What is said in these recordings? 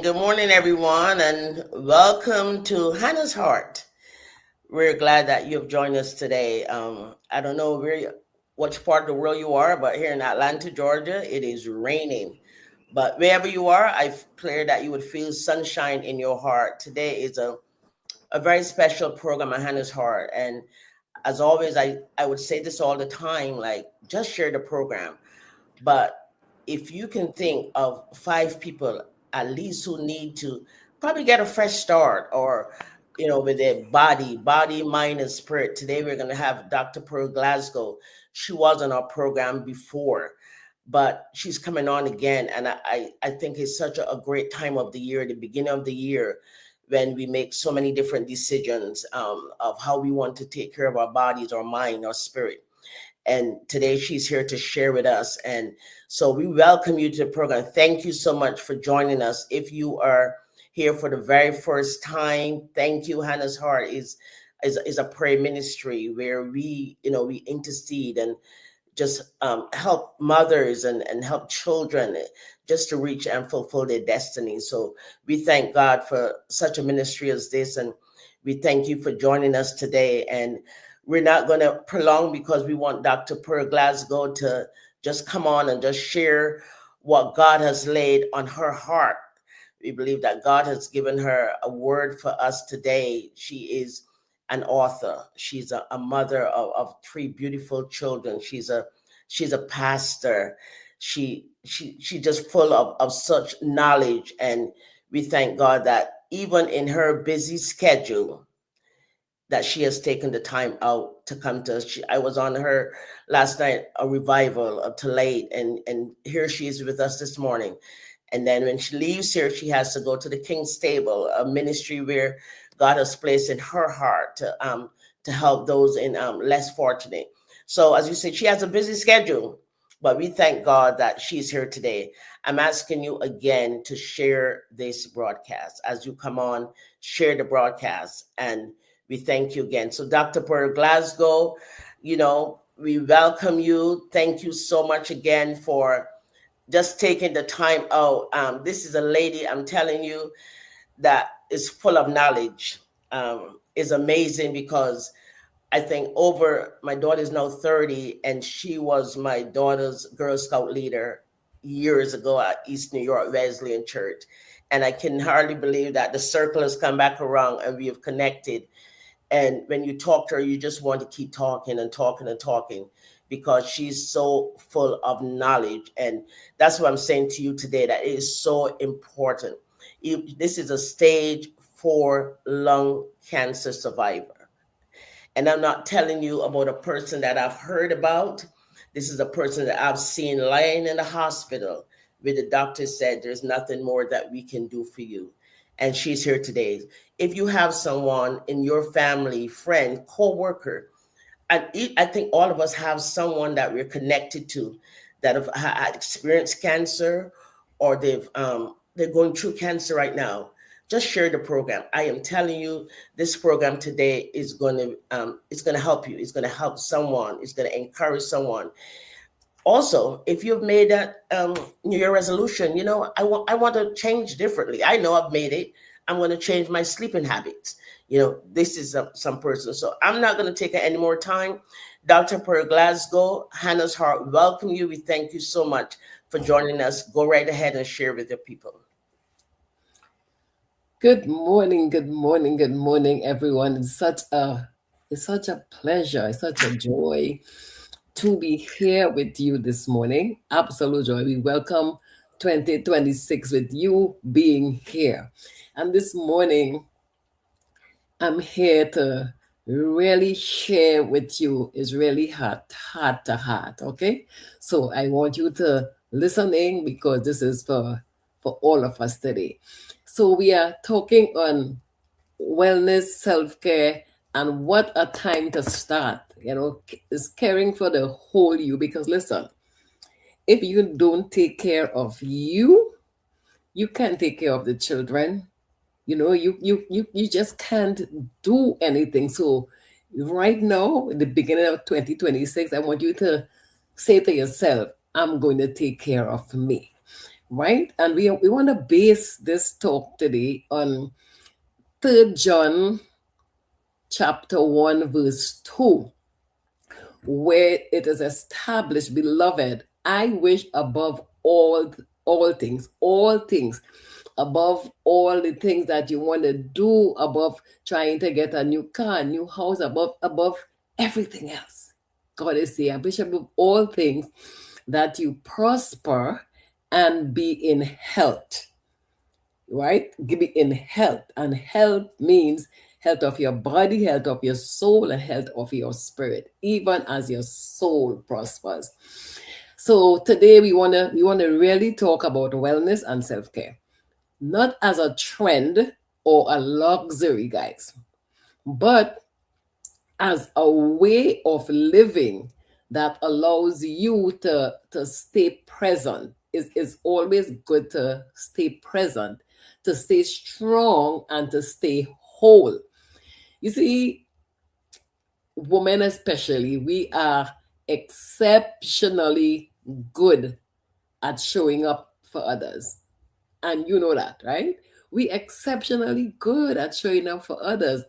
Good morning, everyone, and welcome to Hannah's Heart. We're glad that you've joined us today. I don't know which part of the world you are, but here in Atlanta, Georgia, it is raining. But wherever you are, I pray that you would feel sunshine in your heart. Today is a very special program on Hannah's Heart. And as always, I would say this all the time, like, just share the program. But if you can think of 5 people at least who need to probably get a fresh start, or with their body, mind, and spirit. Today we're going to have Dr. Pearl Glasgow. She was on our program before, but she's coming on again. And I think it's such a great time of the year, the beginning of the year, when we make so many different decisions of how we want to take care of our bodies, our mind, our spirit. And today she's here to share with us. And so we welcome you to the program. Thank you so much for joining us. If you are here for the very first time, thank you. Hannah's Heart is a prayer ministry where we intercede and just help mothers and help children just to reach and fulfill their destiny. So we thank God for such a ministry as this. And we thank you for joining us today. And we're not going to prolong, because we want Dr. Pearl Glasgow to just come on and just share what God has laid on her heart. We believe that God has given her a word for us today. She is an author. She's a mother of 3 beautiful children. She's a pastor. She just full of such knowledge. And we thank God that even in her busy schedule, that she has taken the time out to come to us. I was on her last night, a revival up to late, and here she is with us this morning. And then when she leaves here, she has to go to the King's Table, a ministry where God has placed in her heart to help those in less fortunate. So as you said, she has a busy schedule, but we thank God that she's here today. I'm asking you again to share this broadcast. As you come on, share the broadcast, and we thank you again. So Dr. Pearl Glasgow, we welcome you. Thank you so much again for just taking the time out. This is a lady, I'm telling you, that is full of knowledge. Is amazing, because I think my daughter is now 30, and she was my daughter's Girl Scout leader years ago at East New York Wesleyan Church. And I can hardly believe that the circle has come back around and we have connected. And when you talk to her, you just want to keep talking and talking and talking, because she's so full of knowledge. And that's what I'm saying to you today, that it is so important. This is a stage 4 lung cancer survivor. And I'm not telling you about a person that I've heard about. This is a person that I've seen lying in the hospital where the doctor said there's nothing more that we can do for you. And she's here today. If you have someone in your family, friend, co-worker, I think all of us have someone that we're connected to that have had experienced cancer, or they're going through cancer right now. Just share the program. I am telling you, this program today is going to help you. It's going to help someone. It's going to encourage someone. Also, if you've made that New Year resolution, I want to change differently. I know I've made it. I'm going to change my sleeping habits. This is some person. So I'm not going to take any more time. Dr. Pearl Glasgow, Hannah's Heart, welcome you. We thank you so much for joining us. Go right ahead and share with your people. Good morning, good morning, everyone. It's such a pleasure, it's such a joy to be here with you this morning. Absolute joy. We welcome 2026 with you being here. And this morning, I'm here to really share with you is really heart to heart. Okay, so I want you to listen in because this is for all of us today. So we are talking on wellness, self care, and what a time to start. Is caring for the whole you. Because listen, if you don't take care of you, you can't take care of the children. You just can't do anything. So right now, in the beginning of 2026, I want you to say to yourself, I'm going to take care of me. Right? And we want to base this talk today on 3 John chapter 1 verse 2, where it is established, beloved, I wish above all things, above all the things that you want to do, above trying to get a new car, a new house, above everything else. God is saying, I wish above all things that you prosper and be in health, right? Give it in health. And health means health of your body, health of your soul, and health of your spirit, even as your soul prospers. So today we wanna really talk about wellness and self-care, not as a trend or a luxury, guys, but as a way of living that allows you to stay present. Is always good to stay present, to stay strong, and to stay whole. You see, women especially, we are exceptionally good at showing up for others. And you know that, right? We exceptionally good at showing up for others,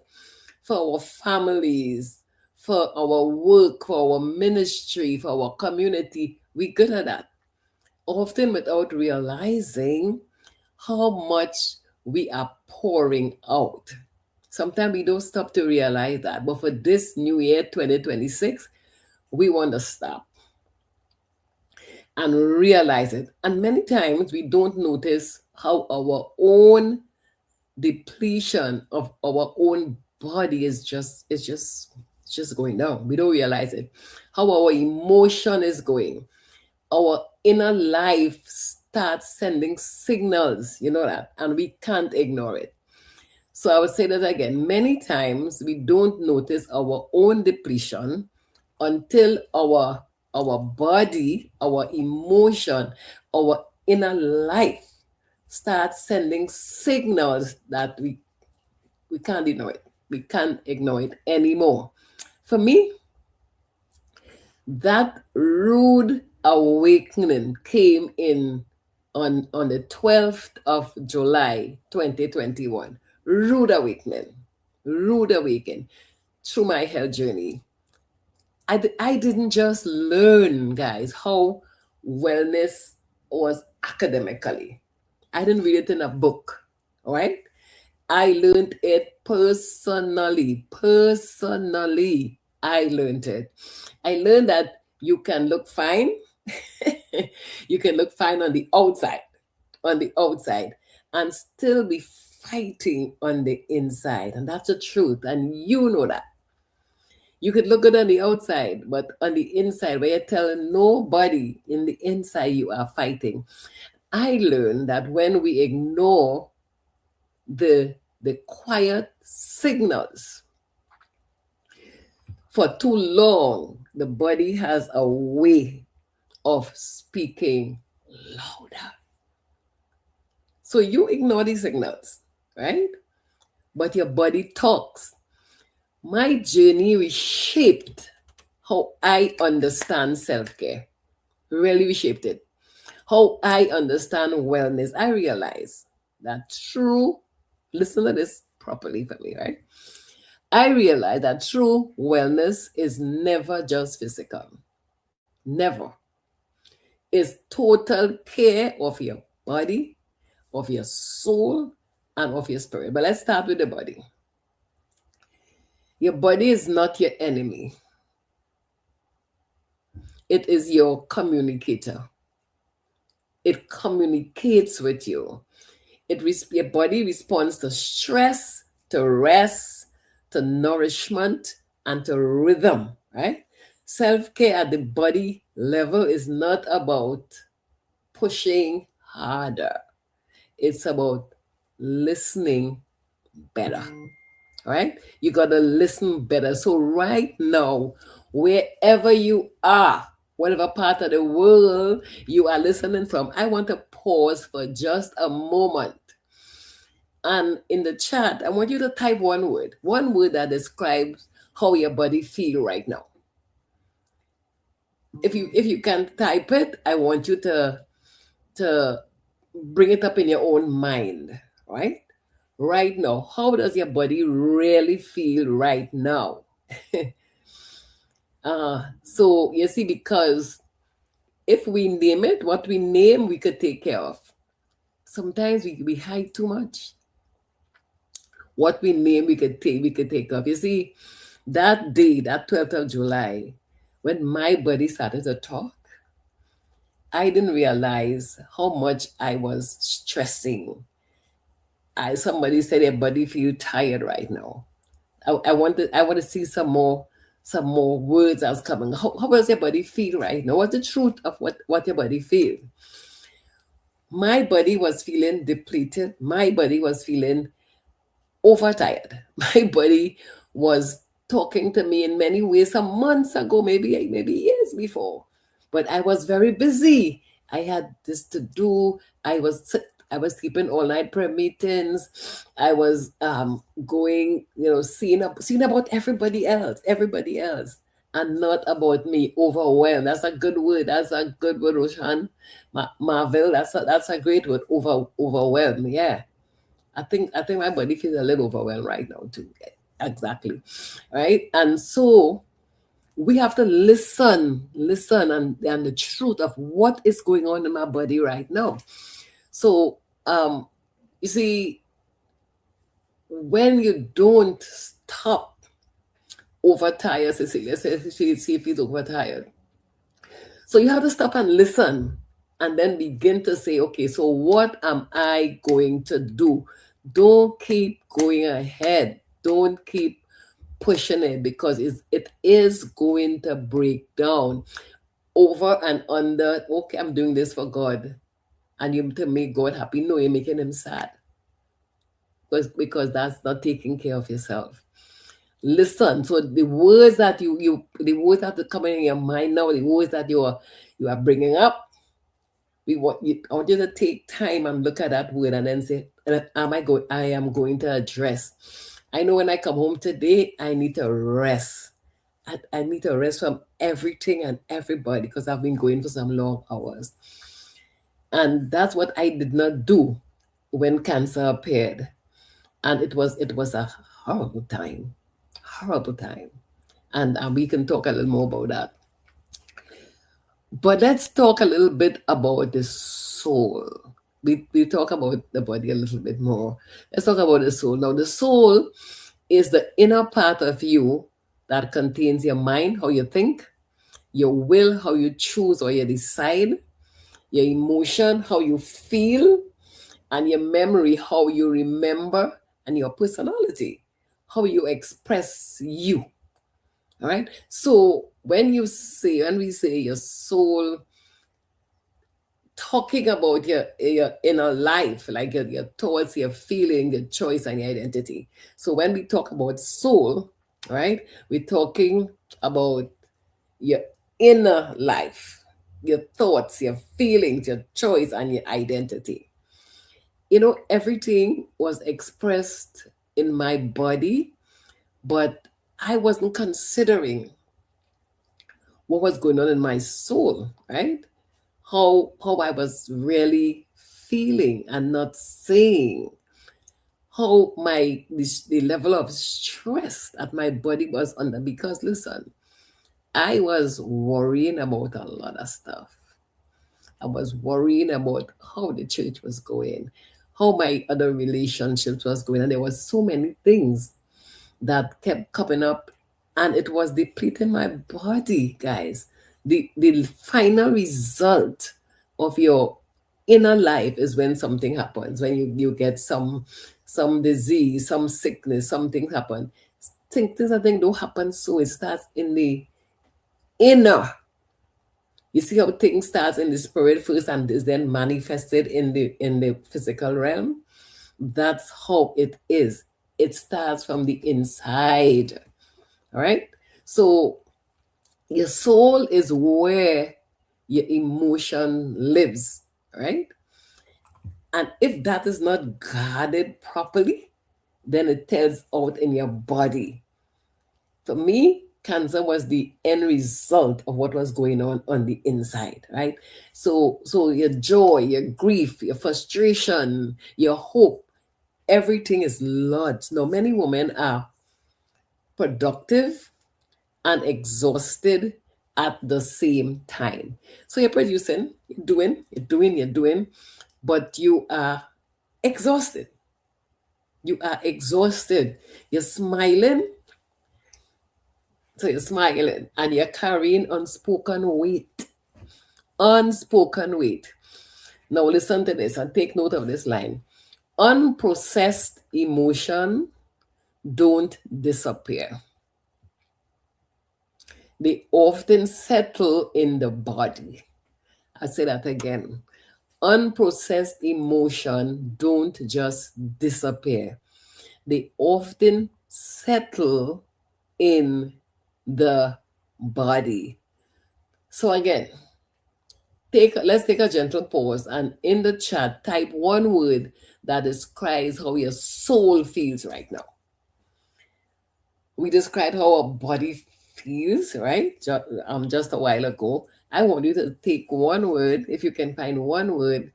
for our families, for our work, for our ministry, for our community. We good at that. Often without realizing how much we are pouring out. Sometimes we don't stop to realize that. But for this new year, 2026, we want to stop and realize it. And many times we don't notice how our own depletion of our own body is just going down. We don't realize it. How our emotion is going. Our inner life starts sending signals, you know that, and we can't ignore it. So I would say that again. Many times we don't notice our own depletion until our body, our emotion, our inner life starts sending signals that we can't ignore it. We can't ignore it anymore. For me, that rude awakening came in on the 12th of July 2021. Rude awakening. Rude awakening through my health journey. I didn't just learn, guys, how wellness was academically. I didn't read it in a book, all right? I learned it personally. Personally, I learned it. I learned that you can look fine. You can look fine on the outside, and still be fighting on the inside. And that's the truth. And you know that. You could look good on the outside, but on the inside, where you're telling nobody in the inside you are fighting. I learned that when we ignore the quiet signals for too long, the body has a way of speaking louder. So you ignore these signals, right? But your body talks. My journey reshaped how I understand self care. Really reshaped it. How I understand wellness. I realize that listen to this properly for me, right? I realize that true wellness is never just physical. Never. is total care of your body, of your soul, and of your spirit. But let's start with the body. Your body is not your enemy, it is your communicator. It communicates with you. Your body responds to stress, to rest, to nourishment, and to rhythm, right? Self care at the body level is not about pushing harder, it's about listening better. All right? You got to listen better. So, right now, wherever you are, whatever part of the world you are listening from, I want to pause for just a moment. And in the chat, I want you to type one word that describes how your body feel right now. If you can type it, I want you to bring it up in your own mind, right? Right now, how does your body really feel right now? So you see, because if we name it, what we name, we could take care of. Sometimes we hide too much. What we name, we could take off. You see, that day, that 12th of July, when my body started to talk, I didn't realize how much I was stressing. Somebody said their body feel tired right now. I want to see some more words that's coming. How does your body feel right now? What's the truth of what your body feel? My body was feeling depleted. My body was feeling overtired. My body was talking to me in many ways some months ago, maybe years before. But I was very busy. I had this to do. I was keeping all night prayer meetings. I was going, seeing about everybody else, and not about me. Overwhelmed. That's a good word. That's a good word, Roshan. Marvel. That's a great word. Overwhelmed. Yeah. I think my body feels a little overwhelmed right now too. Exactly. Right. And so we have to listen and the truth of what is going on in my body right now. So you see, when you don't stop overtired, Cecilia says she feels overtired. So you have to stop and listen and then begin to say, okay, so what am I going to do? Don't keep going ahead. Don't keep pushing it, because it is going to break down over and under. Okay, I'm doing this for God, and you to make God happy. No, you're making him sad, because that's not taking care of yourself. Listen. So the words that the words that are coming in your mind now, the words that you are bringing up, I want you to take time and look at that word and then say, I am going to address. I know when I come home today, I need to rest. I need to rest from everything and everybody, because I've been going for some long hours. And that's what I did not do when cancer appeared. And it was a horrible time. Horrible time. And we can talk a little more about that. But let's talk a little bit about the soul. We talk about the body a little bit more. Let's talk about the soul. Now, the soul is the inner part of you that contains your mind, how you think, your will, how you choose or you decide, your emotion, how you feel, and your memory, how you remember, and your personality, how you express you. All right. So when we say your soul, talking about your inner life, like your thoughts, your feeling, your choice, and your identity. So when we talk about soul, right, we're talking about your inner life, your thoughts, your feelings, your choice, and your identity. Everything was expressed in my body, but I wasn't considering what was going on in my soul, right? How I was really feeling and not saying, how the level of stress that my body was under. Because listen, I was worrying about a lot of stuff. I was worrying about how the church was going, how my other relationships was going, and there was so many things that kept coming up, and it was depleting my body, guys. The final result of your inner life is when something happens, when you get some disease, some sickness, something happen. Things I think don't happen, so it starts in the inner. You see how things starts in the spirit first and is then manifested in the physical realm. That's how it is. It starts from the inside. All right. So your soul is where your emotion lives. Right. And if that is not guarded properly, then it tells out in your body. For me, cancer was the end result of what was going on the inside, right? So your joy, your grief, your frustration, your hope, everything is lodged. Now, many women are productive and exhausted at the same time. So you're producing, you're doing, but you are exhausted. You are exhausted. You're smiling, so you're smiling, and you're carrying unspoken weight. Unspoken weight. Now listen to this and take note of this line. Unprocessed emotion don't disappear. They often settle in the body. I say that again. Unprocessed emotion don't just disappear. They often settle in the body. So again, let's take a gentle pause and in the chat type one word that describes how your soul feels right now. We described how our body feels, right? Just a while ago. I want you to take one word, if you can find one word,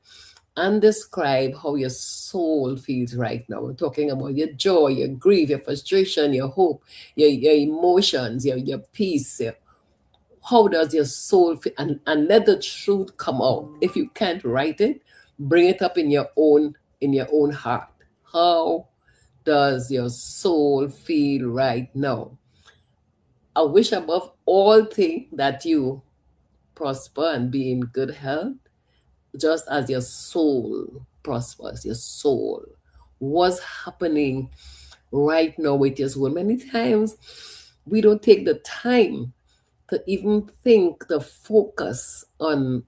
and describe how your soul feels right now. We're talking about your joy, your grief, your frustration, your hope, your emotions, your peace. How does your soul feel? And let the truth come out. If you can't write it, bring it up in your own heart. How does your soul feel right now? I wish above all things that you prosper and be in good health, just as your soul prospers, your soul. What's happening right now with your soul? Many times we don't take the time to even think, to focus on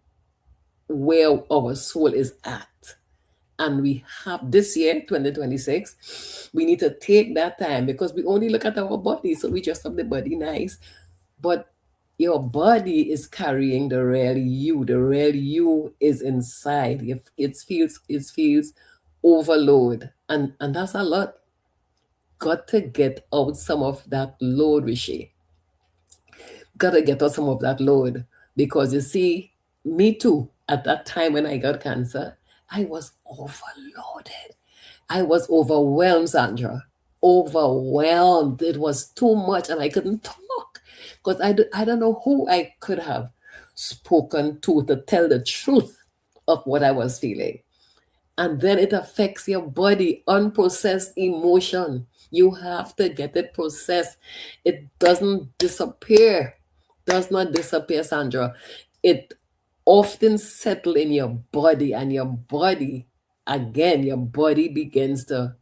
where our soul is at. And we have this year, 2026, we need to take that time because we only look at our body. So we just have the body nice. But your body is carrying the real you. The real you is inside. If it feels overload. And that's a lot. Got to get out some of that load, Rishi. Gotta get out some of that load. Because you see, me too, at that time when I got cancer, I was overloaded. I was overwhelmed, Sandra. Overwhelmed. It was too much and I couldn't talk. Because I don't know who I could have spoken to tell the truth of what I was feeling. And then it affects your body. Unprocessed emotion, you have to get it processed. It doesn't disappear. Does not disappear, Sandra. It often settle in your body, and your body, again, your body begins to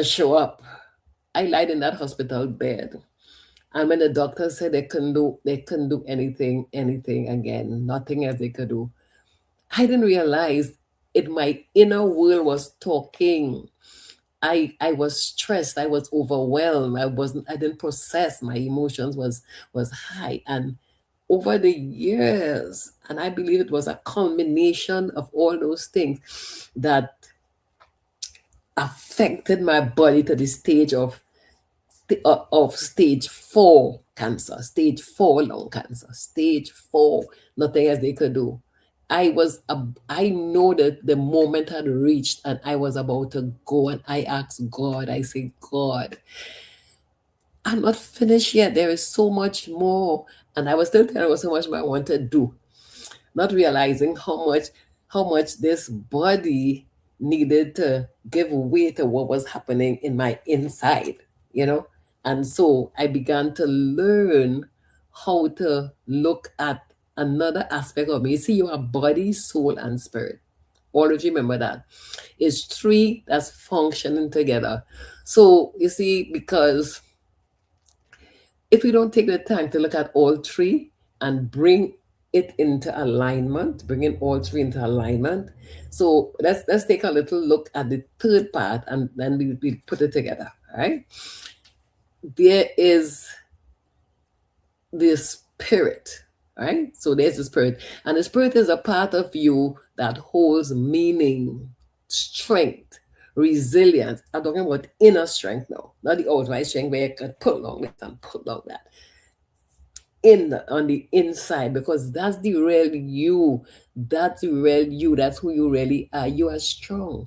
show up. I lied in that hospital bed, and when the doctor said they couldn't do anything again, nothing else they could do, I didn't realize it. My inner world was talking. I was stressed. I was overwhelmed. I didn't process. My emotions was high. And over the years, and I believe it was a culmination of all those things that affected my body to the stage of stage 4 cancer, stage 4 lung cancer, stage 4, nothing else they could do. I know that the moment had reached and I was about to go, and I asked God, I said, God, I'm not finished yet. There is so much more. And I was still telling her so much more I want to do. not realizing how much this body needed to give way to what was happening in my inside, you know. And so I began to learn how to look at another aspect of me. You see, you have body, soul, and spirit. Always remember that. It's three that's functioning together. So you see, because if we don't take the time to look at all three and bring it into alignment, bringing all three into alignment. So let's take a little look at the third part, and then we put it together. All right. There is the spirit. Right? So there's the spirit. And the spirit is a part of you that holds meaning, strength, resilience. I'm talking about inner strength now, not the outside strength where you can pull on this and pull on that. On the inside, because that's the real you. That's the real you. That's who you really are. You are strong.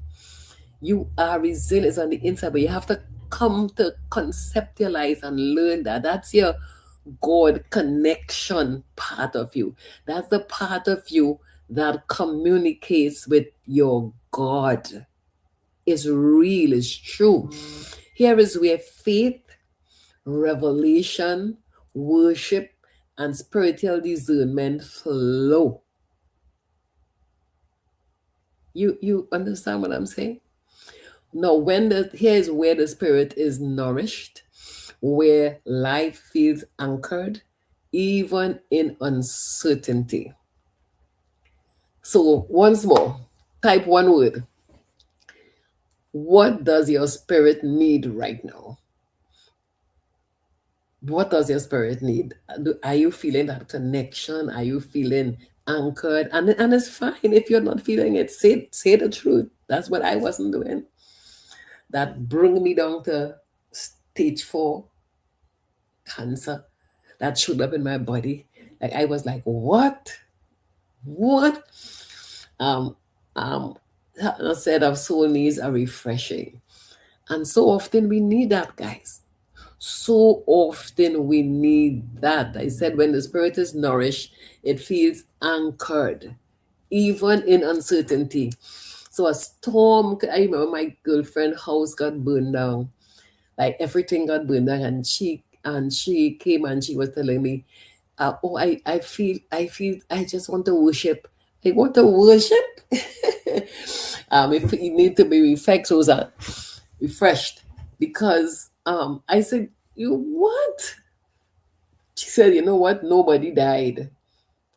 You are resilient on the inside, but you have to come to conceptualize and learn that. That's your God connection part of you. That's the part of you that communicates with your God. Is real, is true. Here is where faith, revelation, worship, and spiritual discernment flow. You understand what I'm saying? Now, here's where the spirit is nourished, where life feels anchored, even in uncertainty. So once more, type one word. What does your spirit need right now? What does your spirit need? Are you feeling that connection? Are you feeling anchored? And it's fine if you're not feeling it. Say the truth. That's what I wasn't doing. That bring me down to stage 4 cancer that showed up in my body. Like I was like, what? Um, um, I said of soul needs a refreshing, and so often we need that, guys. So often we need that. I said when the spirit is nourished, it feels anchored, even in uncertainty. So a storm, I remember my girlfriend house got burned down. Like everything got burned down, and she came and she was telling me, oh, I feel I just want to worship. I want to worship. If you need to be refreshed, because I said, you what? She said, you know what? Nobody died.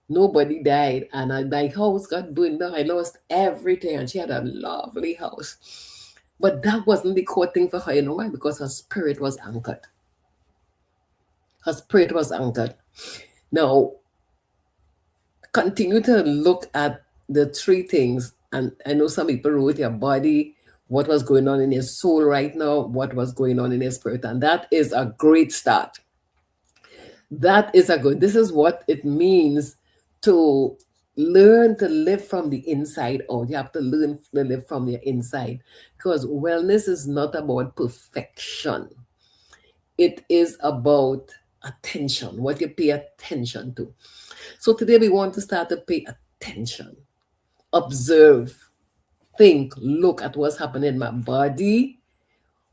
Nobody died, and my house got burned down. I lost everything, and she had a lovely house. But that wasn't the core thing for her. You know why? Because her spirit was anchored. Her spirit was anchored. Now, continue to look at the three things. And I know some people wrote your body, what was going on in your soul right now, what was going on in your spirit. And that is a great start. This is what it means to learn to live from the inside out. You have to learn to live from your inside, because wellness is not about perfection. It is about attention, what you pay attention to. So today we want to start to pay attention, observe, think, look at what's happening in my body,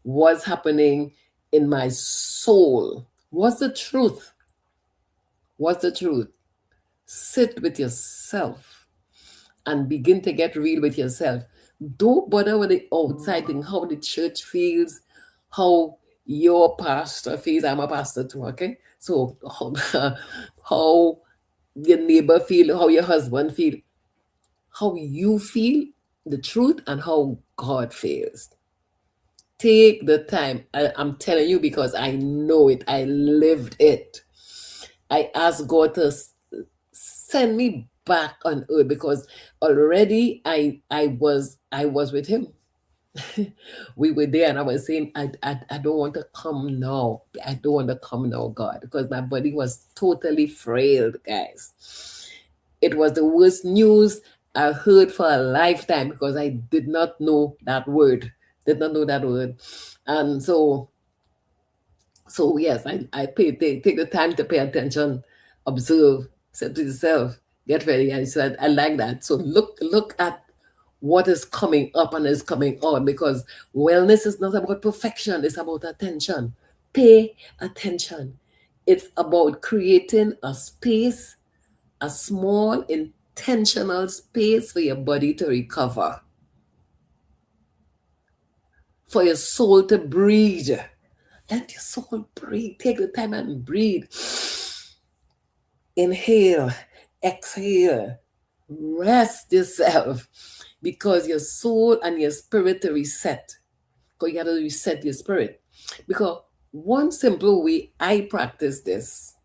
what's happening in my soul. What's the truth? What's the truth? Sit with yourself and begin to get real with yourself. Don't bother with the outside thing, how the church feels, how your pastor feels. I'm a pastor too, okay? So how your neighbor feel, how your husband feel, how you feel, the truth, and how God feels. Take the time. I'm telling you because I know it. I lived it. I asked God to send me back on earth, because already I was with him. We were there, and I was saying, I don't want to come now. I don't want to come now, God, because my body was totally frail, guys. It was the worst news I heard for a lifetime, because I did not know that word. Did not know that word. And so yes, I take the time to pay attention, observe, say to yourself, Get ready. I said, I like that. So look at what is coming up and is coming on, because wellness is not about perfection, it's about attention. Pay attention. It's about creating a space, a small intentional space for your body to recover, for your soul to breathe. Let your soul breathe. Take the time and breathe. Inhale, exhale, rest yourself, because your soul and your spirit to reset. Because you got to reset your spirit. Because one simple way I practice this,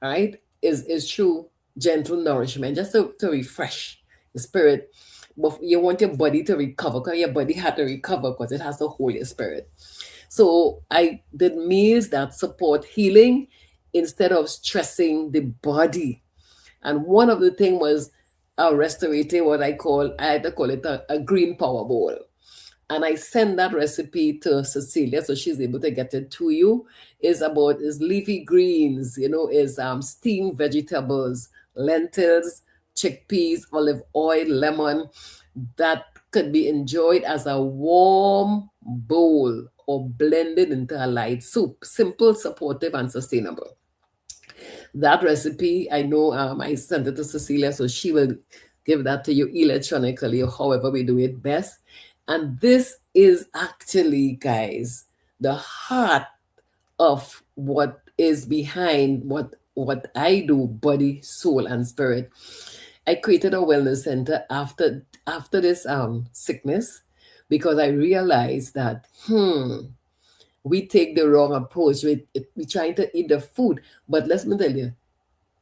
right, is through gentle nourishment, just to refresh the spirit. But you want your body to recover, because your body had to recover, because it has to hold your spirit. So I did meals that support healing instead of stressing the body. And one of the thing was a restorative, what I had to call it a green power bowl. And I send that recipe to Cecilia so she's able to get it to you. Is leafy greens, is steamed vegetables, lentils, chickpeas, olive oil, lemon, that could be enjoyed as a warm bowl or blended into a light soup. Simple, supportive, and sustainable. That recipe, I know, I sent it to Cecilia, so she will give that to you electronically or however we do it best. And this is actually, guys, the heart of what is behind what I do, body, soul, and spirit. I created a wellness center after this sickness, because I realized that we take the wrong approach. We trying to eat the food, but let me tell you,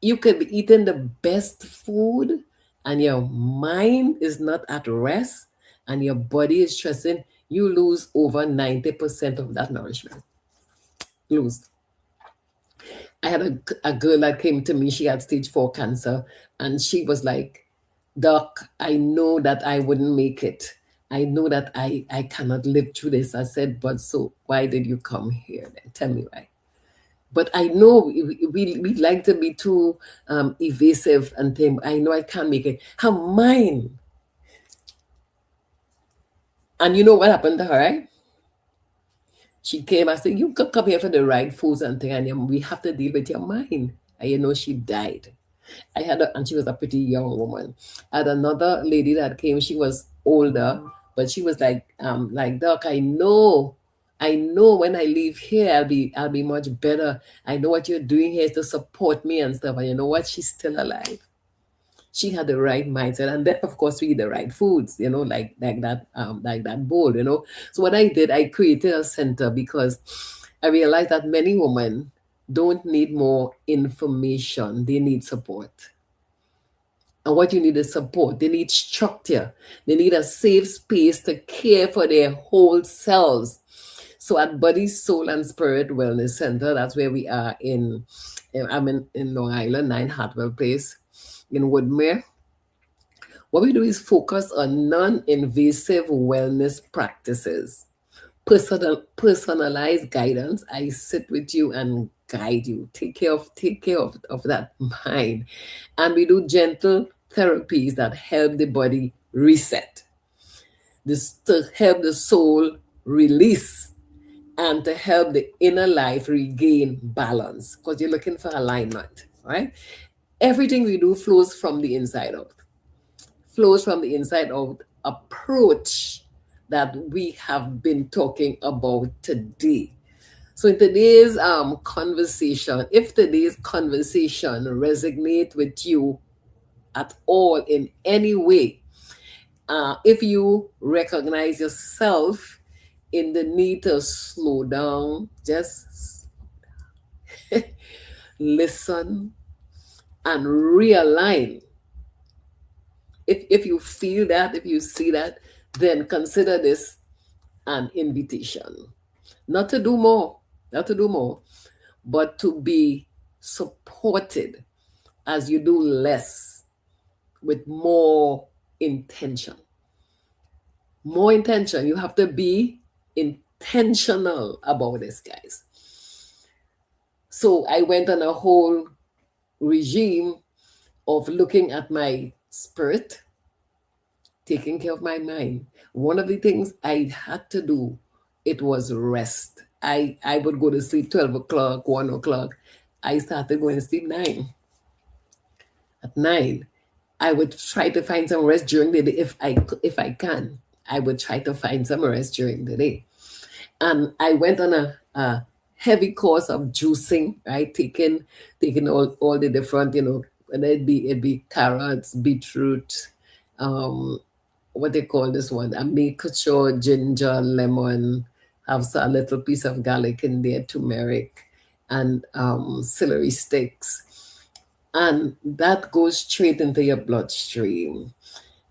you could be eating the best food and your mind is not at rest and your body is stressing, you lose over 90% of that nourishment. Lose. I had a girl that came to me, she had stage 4 cancer, and she was like, Doc, I know that I wouldn't make it. I know that I cannot live through this. I said, but so why did you come here then? Tell me why. But I know we like to be too evasive and think, I know I can't make it. Her mind. And you know what happened to her, right? She came, I said, you could come here for the right foods and thing, and we have to deal with your mind. And she died. And she was a pretty young woman. I had another lady that came, she was older, but she was like, Doc, I know when I leave here, I'll be much better. I know what you're doing here is to support me and stuff. And you know what? She's still alive. She had the right mindset, and then of course we eat the right foods, like that bowl. So what I did, I created a center because I realized that many women don't need more information, they need support. And what you need is support. They need structure. They need a safe space to care for their whole selves. So at Body, Soul, and Spirit Wellness Center, that's where we are I'm in Long Island, 9 Hartwell Place in Woodmere. What we do is focus on non-invasive wellness practices. Personalized guidance. I sit with you and guide you. Take care of that mind. And we do gentle therapies that help the body reset. This to help the soul release and to help the inner life regain balance, because you're looking for alignment, right? Everything we do flows from the inside out. Flows from the inside out approach that we have been talking about today. So in today's conversation, if today's conversation resonate with you at all in any way, if you recognize yourself in the need to slow down, just listen and realign. If you feel that, if you see that, then consider this an invitation. Not to do more, not to do more, but to be supported as you do less with more intention. More intention. You have to be intentional about this, guys. So I went on a whole regime of looking at my spirit, taking care of my mind. One of the things I had to do, it was rest. I would go to sleep 12 o'clock, 1 o'clock. I started going to sleep 9 at 9. I would try to find some rest during the day if I can. I would try to find some rest during the day. And I went on a heavy course of juicing, right? Taking all the different, whether it be carrots, beetroot, um, what they call this one, a maple sure ginger, lemon, have a little piece of garlic in there, turmeric, and celery sticks, and that goes straight into your bloodstream.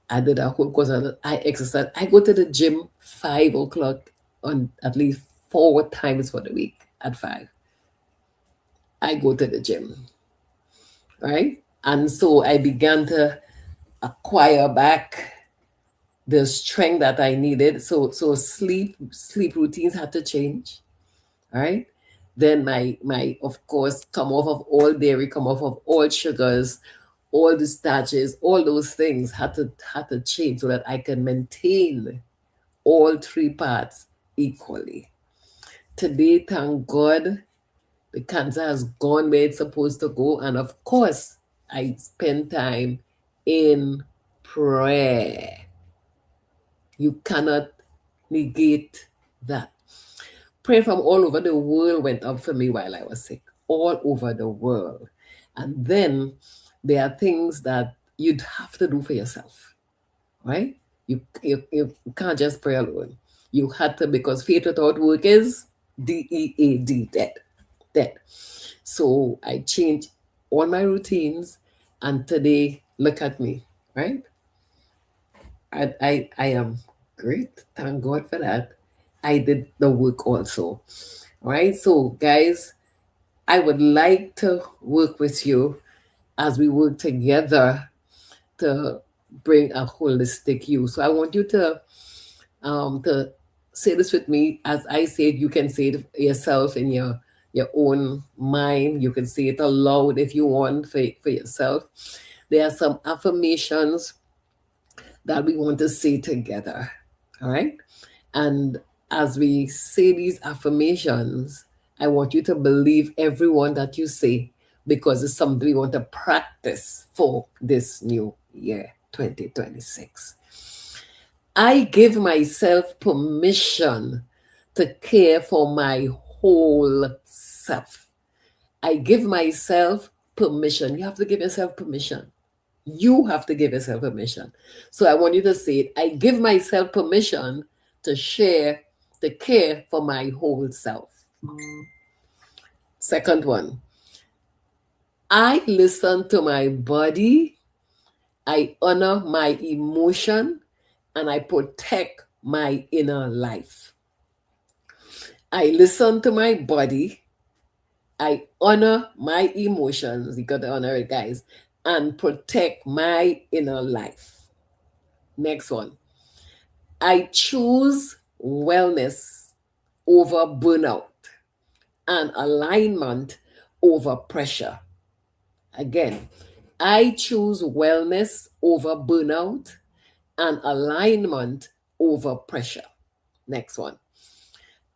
I did a whole course of that. I exercise. I go to the gym 5 o'clock on at least 4 times for the week at 5. I go to the gym, right? And so I began to acquire back the strength that I needed. So sleep routines had to change, right? Then my of course come off of all dairy, come off of all sugars, all the starches, all those things had to change so that I can maintain all three parts equally. Today, thank God, the cancer has gone where it's supposed to go, and of course, I spend time in prayer. You cannot negate that. Prayer from all over the world went up for me while I was sick, all over the world. And then there are things that you'd have to do for yourself, right? You can't just pray alone. You had to, because faith without work is DEAD, dead, dead. So I changed all my routines, and today, look at me, right? I am great. Thank God for that. I did the work also. All right. So, guys, I would like to work with you as we work together to bring a holistic you. So, I want you to say this with me. As I say it, you can say it yourself in your own mind. You can say it aloud if you want for yourself. There are some affirmations that we want to say together. All right. And as we say these affirmations, I want you to believe every one that you say, because it's something we want to practice for this new year, 2026. I give myself permission to care for my whole self. I give myself permission. You have to give yourself permission. You have to give yourself permission. So I want you to say it. I give myself permission to share, to care for my whole self. Second one, I listen to my body, I honor my emotion, and I protect my inner life. I listen to my body, I honor my emotions, you got to honor it, guys, and protect my inner life. Next one, I choose wellness over burnout and alignment over pressure. Again, I choose wellness over burnout and alignment over pressure. Next one,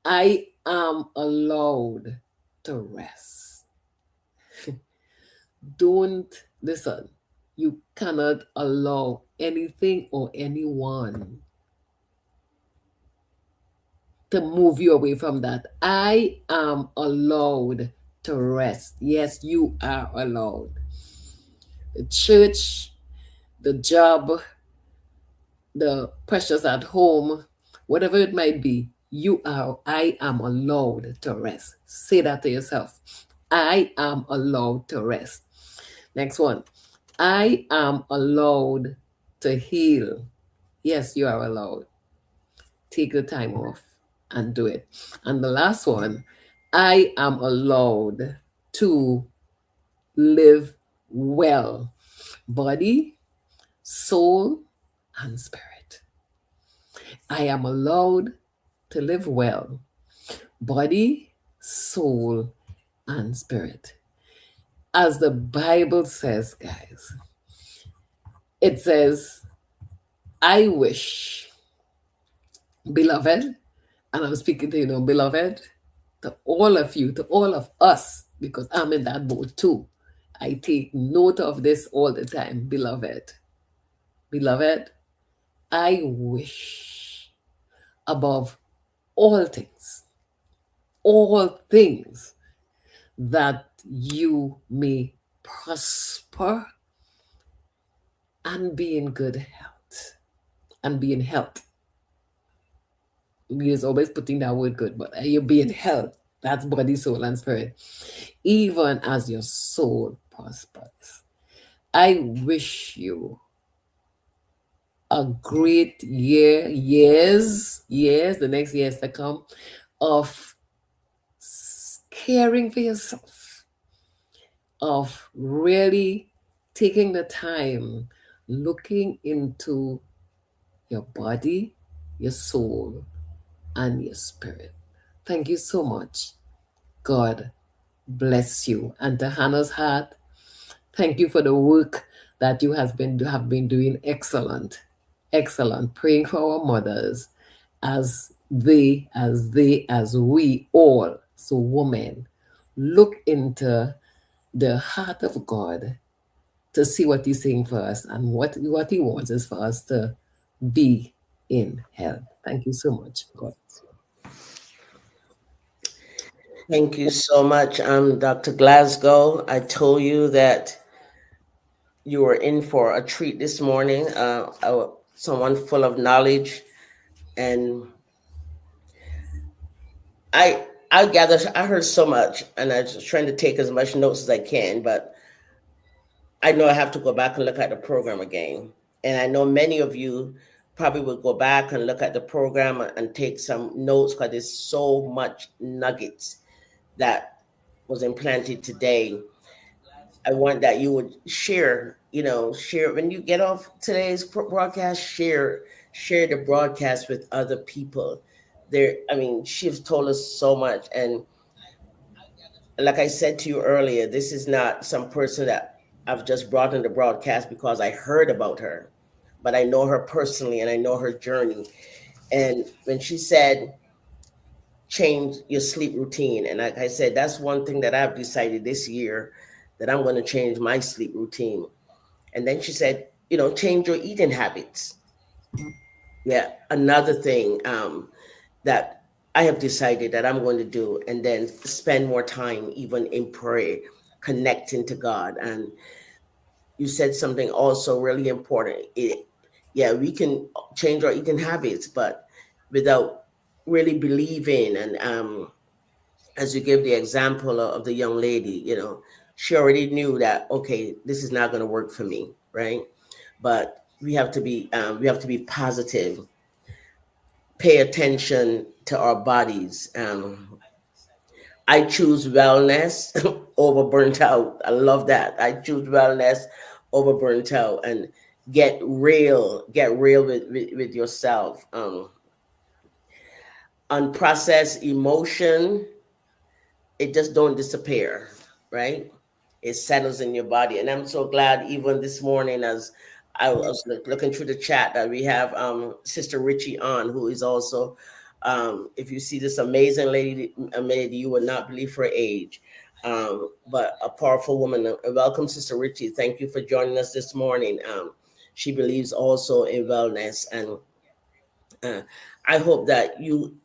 I am allowed to rest. Don't listen. You cannot allow anything or anyone to move you away from that. I am allowed to rest. Yes, you are allowed. The church, the job, the pressures at home, whatever it might be, I am allowed to rest. Say that to yourself. I am allowed to rest. Next one. I am allowed to heal. Yes, you are allowed. Take the time off and do it. And the last one, I am allowed to live well, body, soul, and spirit. I am allowed to live well, body, soul, and spirit. As the Bible says, guys, It says, I wish, beloved, and I'm speaking to you now, beloved, to all of you, to all of us, because I'm in that boat too. I take note of this all the time, beloved. Beloved, I wish above all things, that you may prosper and be in good health. And be in health. He is always putting that word good, but you be in health. That's body, soul, and spirit. Even as your soul prospers. I wish you a great years, the next years to come, of caring for yourself, of really taking the time, looking into your body, your soul, and your spirit. Thank you so much. God bless you. And to Hannah's heart, thank you for the work that you have been doing. Excellent. Excellent. Praying for our mothers as we all, so women, look into the heart of God to see what He's saying for us, and what He wants is for us to be in health. Thank you so much. God. Thank you so much, Dr. Glasgow. I told you that you were in for a treat this morning. Someone full of knowledge, and I gathered. I heard so much, and I was trying to take as much notes as I can. But I know I have to go back and look at the program again, and I know many of you probably will go back and look at the program and take some notes because there's so much nuggets that was implanted today. I want that you would share, share when you get off today's broadcast, share the broadcast with other people. There, I mean, she's told us so much, and like I said to you earlier, this is not some person that I've just brought in the broadcast because I heard about her, but I know her personally and I know her journey. And when she said change your sleep routine, and like I said, that's one thing that I've decided this year that I'm going to change my sleep routine. And then she said, change your eating habits. Yeah, another thing that I have decided that I'm going to do, and then spend more time even in prayer, connecting to God. And you said something also really important. Yeah, we can change our eating habits, but without really believing. And as you gave the example of the young lady, she already knew that, okay, this is not going to work for me, right? But we have to be positive, pay attention to our bodies. I choose wellness over burnt out. I love that. I choose wellness over burnt out, and get real with yourself. Unprocessed emotion, it just don't disappear, right? It settles in your body. And I'm so glad even this morning as I was looking through the chat that we have Sister Richie on, who is also, if you see this amazing lady, you will not believe her age, but a powerful woman. Welcome, Sister Richie. Thank you for joining us this morning. She believes also in wellness, and uh, I hope that you,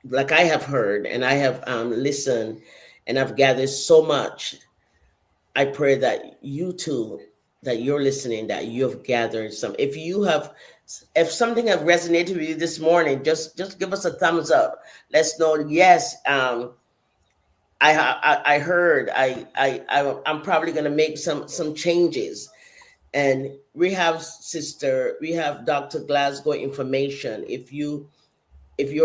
like I have heard and I have listened and I've gathered so much. I pray that you too, that you're listening, that you have gathered some. If something have resonated with you this morning, just give us a thumbs up. Let's know. Yes, I heard. I'm probably going to make some changes. And we have Dr. Glasgow information. If you're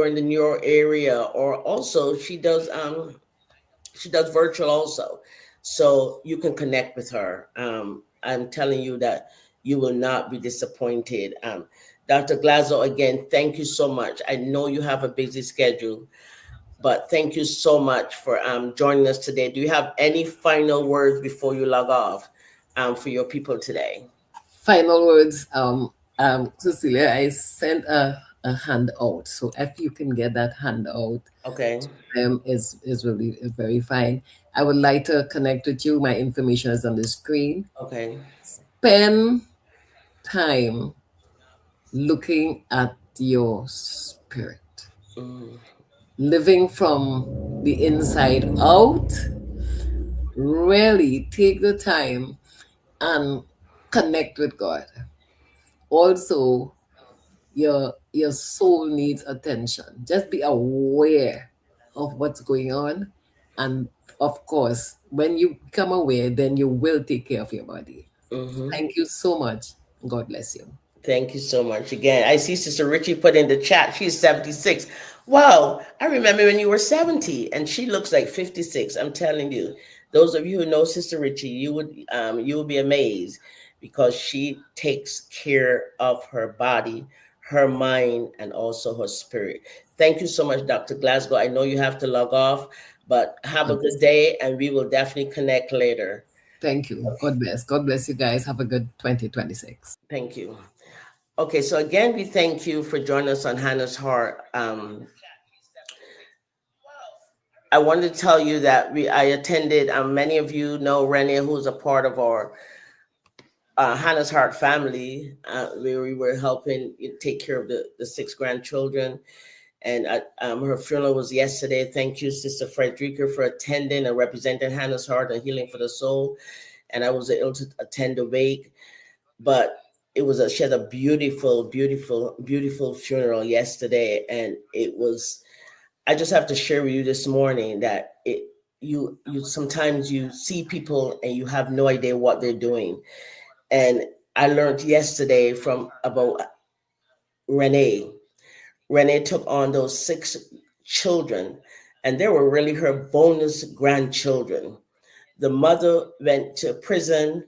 in the New York area, or also she does virtual also, so you can connect with her. I'm telling you that you will not be disappointed. Dr. Glasgow, again, thank you so much. I know you have a busy schedule, but thank you so much for joining us today. Do you have any final words before you log off for your people today? final words, Cecilia, I sent a handout. So if you can get that handout, Okay. is really is very fine. I would like to connect with you. My information is on the screen. Okay. Spend time looking at your spirit, Mm, living from the inside out. Really take the time and connect with God. Also, your soul needs attention. Just be aware of what's going on, and of course, when you become aware, then you will take care of your body. hmm. Thank you so much. God bless you. Thank you so much again. I see Sister Richie put in the chat. She's 76. Wow, I remember when you were 70, and she looks like 56. I'm telling you, those of you who know Sister Richie, you would be amazed because she takes care of her body, her mind, and also her spirit. Thank you so much, Dr. Glasgow. I know you have to log off, but have a God good bless. day, and we will definitely connect later. Thank you. God bless. God bless you guys. Have a good 2026. Thank you. Okay, so again, we thank you for joining us on Hannah's Heart. I wanted to tell you that I attended. Many of you know Renee, who's a part of our Hannah's Heart family. We were helping take care of the six grandchildren, and her funeral was yesterday. Thank you, Sister Frederica, for attending and representing Hannah's Heart and Healing for the Soul. And I was able to attend the wake, but she had a beautiful, beautiful, beautiful funeral yesterday, and it was. I just have to share with you this morning that you sometimes you see people and you have no idea what they're doing. And I learned yesterday from about Renee. Renee took on those six children, and they were really her bonus grandchildren. The mother went to prison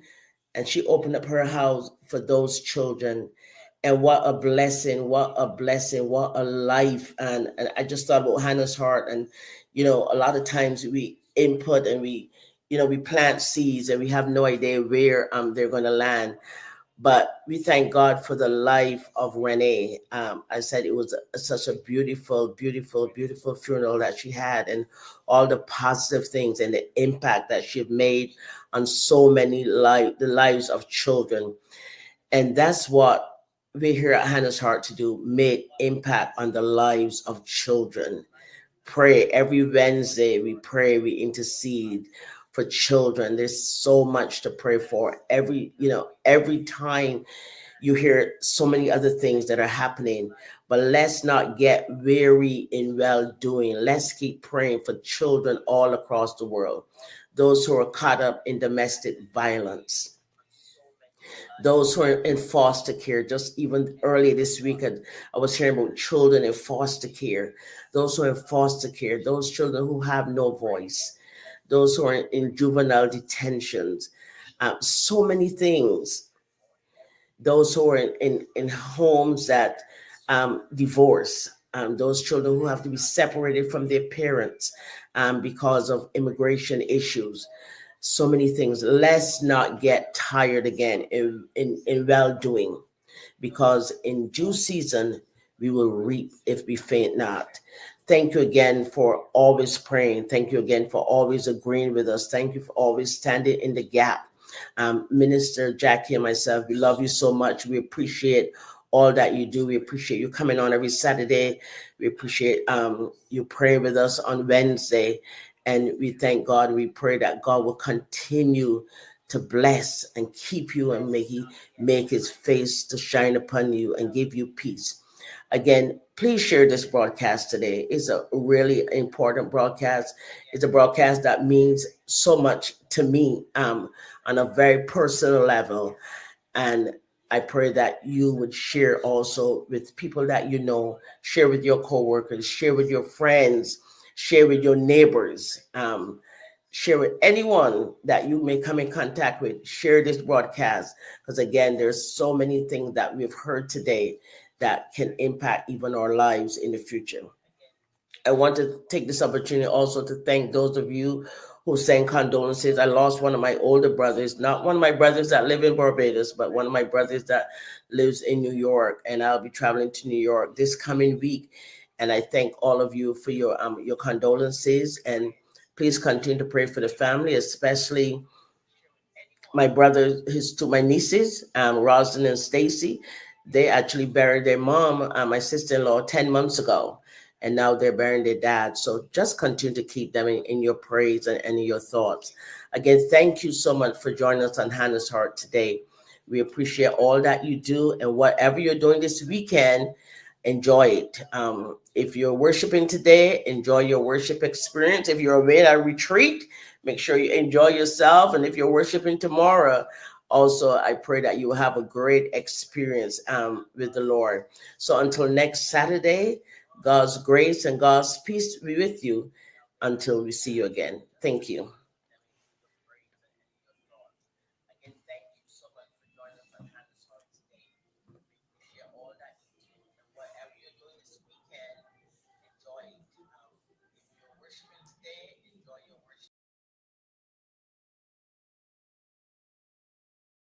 and she opened up her house for those children. And what a blessing, what a blessing, what a life. And I just thought about Hannah's Heart. And, a lot of times we input and we plant seeds and we have no idea where they're going to land. But we thank God for the life of Renee. I said it was such a beautiful, beautiful, beautiful funeral that she had, and all the positive things and the impact that she made on so many the lives of children. And that's what we're here at Hannah's Heart to do: make impact on the lives of children. Pray every Wednesday. We pray, we intercede for children. There's so much to pray for. Every time you hear so many other things that are happening, but let's not get weary in well doing. Let's keep praying for children all across the world, those who are caught up in domestic violence, those who are in foster care. Just even earlier this week, I was hearing about children in foster care, those who are in foster care, those children who have no voice, those who are in juvenile detentions, so many things, those who are in homes that divorce, those children who have to be separated from their parents because of immigration issues, so many things. Let's not get tired again in well doing, because in due season we will reap if we faint not. Thank you again for always praying. Thank you again for always agreeing with us. Thank you for always standing in the gap. Minister Jackie and myself, we love you so much. We appreciate all that you do. We appreciate you coming on every Saturday. We appreciate you praying with us on Wednesday. And we thank God. We pray that God will continue to bless and keep you, and make his face to shine upon you and give you peace. Again, please share this broadcast today. It's a really important broadcast. It's a broadcast that means so much to me on a very personal level. And I pray that you would share also with people that you know, share with your coworkers, share with your friends, share with your neighbors, share with anyone that you may come in contact with. Share this broadcast, because again, there's so many things that we've heard today that can impact even our lives in the future. I want to take this opportunity also to thank those of you who sent condolences. I lost one of my older brothers, not one of my brothers that live in Barbados, but one of my brothers that lives in New York, and I'll be traveling to New York this coming week. And I thank all of you for your condolences, and please continue to pray for the family, especially my brother, my nieces, Rosalind and Stacy. They actually buried their mom, my sister-in-law, 10 months ago, and now they're burying their dad. So just continue to keep them in your praise and in your thoughts. Again, thank you so much for joining us on Hannah's Heart today. We appreciate all that you do, and whatever you're doing this weekend, enjoy it. If you're worshiping today, enjoy your worship experience. If you're away at a retreat, make sure you enjoy yourself. And if you're worshiping tomorrow, also, I pray that you will have a great experience with the Lord. So until next Saturday, God's grace and God's peace be with you until we see you again. Thank you.